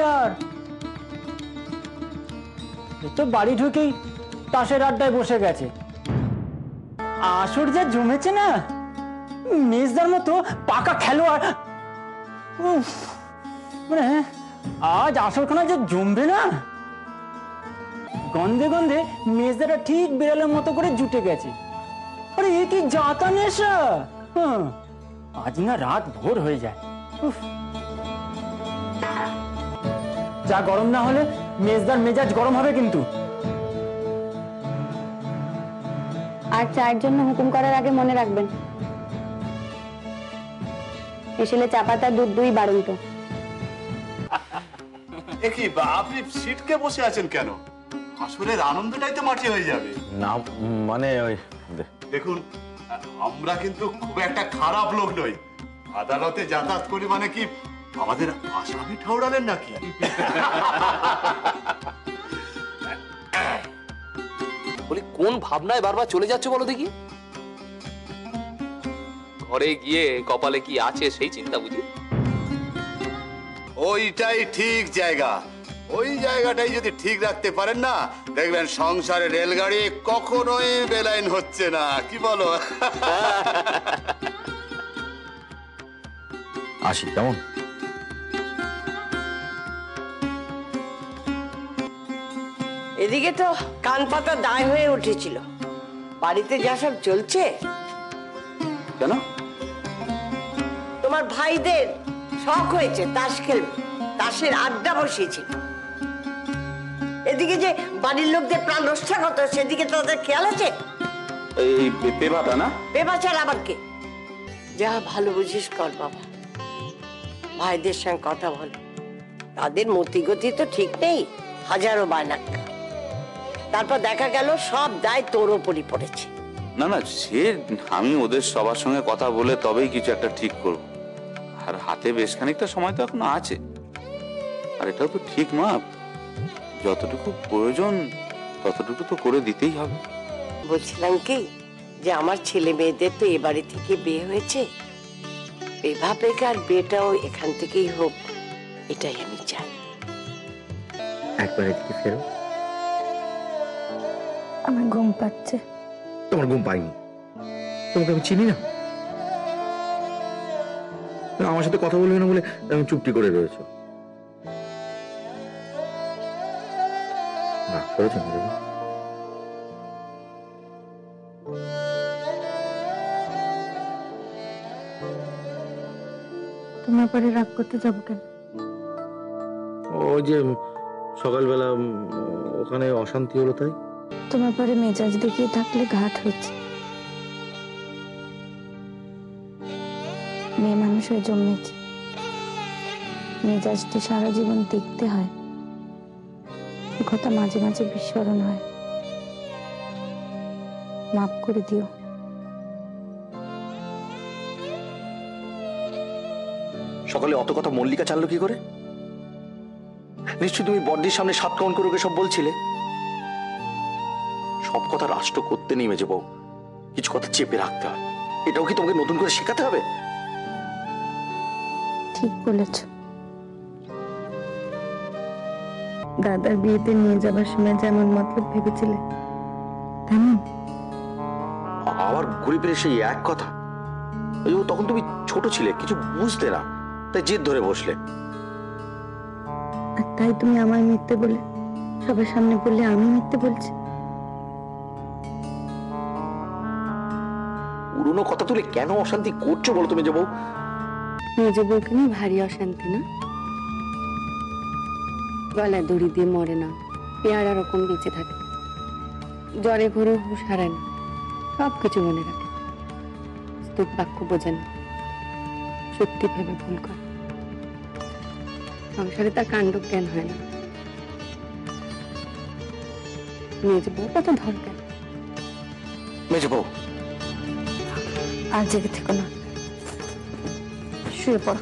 মেজদার তো বাড়ি ঢুকেই তাসের আড্ডায় বসে গেছে। আসর যা জমেছে না, মেজদার মতো পাকা খেলোয়াড়, মানে আজ আসরখানা যে জমবে না। গন্ধে গন্ধে মেজদারা ঠিক বিড়ালের মতো করে জুটে গেছে। আরে এ কি জাতা নেশা! আজ না রাত ভোর হয়ে যায়। যা গরম না হলে মেজদার মেজাজ গরম হবে কিন্তু। আর চায়ের জন্য হুকুম করার আগে মনে রাখবেন, এসেলে চা পাতা দুধ দুই বাড়ন্ত। কি আপনি সিটকে বসে আছেন কেন? আসলে আনন্দটাই তো মাটি হয়ে যাবে না। মানে ওই দেখুন, আমরা কিন্তু খুব একটা খারাপ লোক নই। আদালতে যাতায়াত করি মানে কি আমাদের আসামি ঠাউরালেন নাকি? বলি কোন ভাবনায় বারবার চলে যাচ্ছে বলো দেখি? ঘরে গিয়ে কপালে কি আছে সেই চিন্তা বুঝি? ওইটাই ঠিক জায়গা। ওই জায়গাটাই যদি ঠিক রাখতে পারেন না, দেখবেন সংসারে রেলগাড়ি কখনোই বেলাইন হচ্ছে না। কি বলো? আসি কেমন? এদিকে তো কান পাতা দায় হয়ে উঠেছিল। বাড়িতে যা সব চলছে। কেন? তোমার ভাইদের শখ হয়েছে তাস খেলবে, তাসের আড্ডা বসিয়েছিল। এদিকে যে বাড়ির লোকদের প্রাণ রক্ষা করতো, সেদিকে তাদের খেয়াল আছে? এই পেপাটা না? পেপা ছাড়া আবার কে? যা ভালো বুঝিস কর বাবা। ভাইদের সঙ্গে কথা বল। তাদের মতিগতি তো ঠিক নেই, হাজারো বায়না। তারপর দেখা গেল সব দায় তোর ওপরই পড়েছে। না না, সে আমি ওদের সবার সঙ্গে কথা বলে তবেই কিছু একটা ঠিক করব। আর হাতে বেশ খানিকটা সময় তো এখনো আছে। আর এটাও তো ঠিক মা, যতটুকু প্রয়োজন ততটুকু তো করে দিতেই হবে। বলছিলাম কি, যে আমার ছেলে মেয়েদের তো এ বাড়ি থেকে বিয়ে হয়েছে, বেভাবেকার বিয়েটাও এখান থেকেই হোক, এটাই আমি চাই। একবার এদিকে ফেরো। আমার ঘুম পাচ্ছে। তোমার ঘুম পাইনি? তোমাকে আমি চিনি না? আমার সাথে কথা বলবে না বলে আমি চুপটি করে রয়েছো। না করেছো না? তোমার পরে রাগ করতে যাবো কেন? ওই যে সকালবেলা ওখানে অশান্তি হলো তাই। তোমার পরে মেজাজ দেখিয়ে থাকলে ঘাট হচ্ছে। মেয়ে মানুষ হয়ে জন্মেছে, মেজাজটি সারা জীবন দেখতে হয়। এ কথা মাঝে মাঝে বিস্মরণ হয়। মাফ করে দিও। সকালে অত কথা মল্লিকা জানলো কি করে? নিশ্চয়ই তুমি বড়দির সামনে সাত কাউন্ট করে সব বলছিলে। সব কথা রাষ্ট্র করতে নেই মেজে বউ, কিছু কথা চেপে রাখতে হয়। এটাও কি তোমাকে নতুন করে শেখাতে হবে? ঠিক বলেছ। দাদার বিয়েতে নিয়ে যাবার সময় যেমন মতলব ভেবেছিলে তেমন। আবার ঘুরে ফিরে সেই এক কথা। তখন তুমি ছোট ছিলে, কিছু বুঝতে না, তাই জেদ ধরে বসলে। আর তাই তুমি আমায় মিথ্যে বলে সবার সামনে বললে আমি মিথ্যে বলছি। পুরনো কথা তুলে কেন অশান্তি করছো বলো তুমি যে বউ? মেজে বউকে নিয়ে ভারী অশান্তি না? গলায় দড়ি দিয়ে মরে না, পেয়ারা রকম বেঁচে থাকে। জ্বরে ঘরে হুঁশ হারায় না, সবকিছু মনে রাখে। স্তূপ বাক্য বোঝে না, সত্যি ভেবে ভুল করে। সংসারে তার কাণ্ড জ্ঞান হয় না। মেজে বউ কত দরকার। মেজে বউ আর জেগে থেকো না, শুয়ে পড়ো।